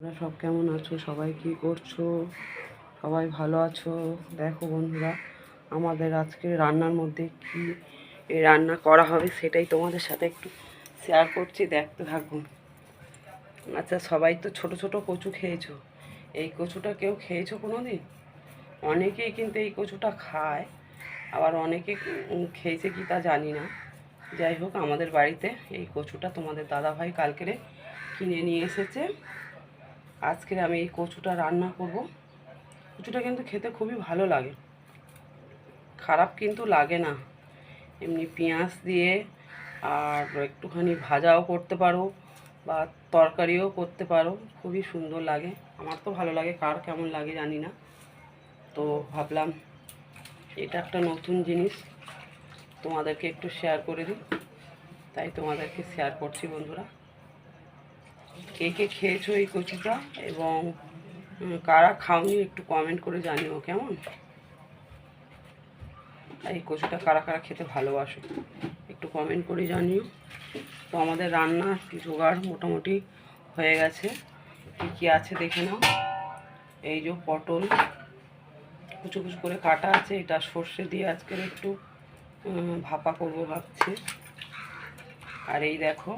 তোমরা সব কেমন আছো? সবাই কি করছো? সবাই ভালো আছো? দেখো বন্ধুরা, আমাদের আজকে রান্নার মধ্যে কি রান্না করা হবে সেটাই তোমাদের সাথে একটু শেয়ার করছি, দেখতে থাকুন। আচ্ছা, সবাই তো ছোট ছোট কচু খেয়েছো। এই কচুটা কেউ খেয়েছো কোনো দিন? অনেকেই কিন্তু এই কচুটা খায়, আবার অনেকে খেয়েছে কি তা জানি না। যাই হোক, আমাদের বাড়িতে এই কচুটা তোমাদের দাদাভাই কালকেরে কিনে নিয়ে এসেছে। আজকে আমি এই কচুটা রান্না করব। কচুটা কিন্তু খেতে খুবই ভালো লাগে, খারাপ কিন্তু লাগে না। এমনি পেঁয়াজ দিয়ে আর একটুখানি ভাজাও করতে পারো বা তরকারিও করতে পারো, খুবই সুন্দর লাগে। আমার তো ভালো লাগে, কার কেমন লাগে জানি না। তো ভাবলাম এটা একটা নতুন জিনিস তোমাদেরকে একটু শেয়ার করে দিই, তাই তোমাদেরকে শেয়ার করছি বন্ধুরা। কে কে খেয়েছো এই কচুটা এবং কারা খাওনি একটু কমেন্ট করে জানিও কেমন। এই কচুটা কারা কারা খেতে ভালোবাসো একটু কমেন্ট করে জানিও। তো আমাদের রান্নার জোগাড় মোটামুটি হয়ে গেছে। কী কী আছে দেখে নাও। এই যে পটল কুচু কুচু করে কাটা আছে, এটা সর্ষে দিয়ে আজকের একটু ভাপা করবো ভাবছি। আর এই দেখো,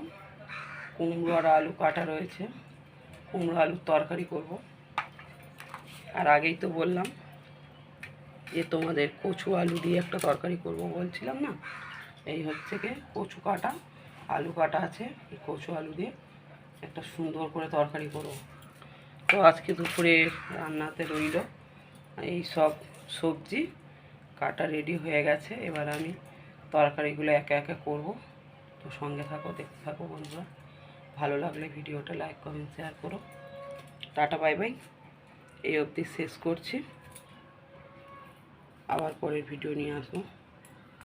কুমড়ো আর আলু কাটা রয়েছে, কুমড়ো আলুর তরকারি করব। আর আগেই তো বললাম যে তোমাদের কচু আলু দিয়ে একটা তরকারি করব বলছিলাম না। এই হচ্ছে কি, কচু কাটা আলু কাটা আছে, এই কচু আলু দিয়ে একটা সুন্দর করে তরকারি করব। তো আজকে দুপুরে রান্নাতে রইল এই সব সবজি কাটা রেডি হয়ে গেছে। এবার আমি তরকারিগুলো একে একে করব। তো সঙ্গে থাকো, দেখতে থাকো বন্ধুরা। ভালো লাগলে ভিডিওটা লাইক কমেন্ট শেয়ার করো। টাটা বাই বাই, এই অবধি শেষ করছি, আবার পরের ভিডিও নিয়ে আসবো।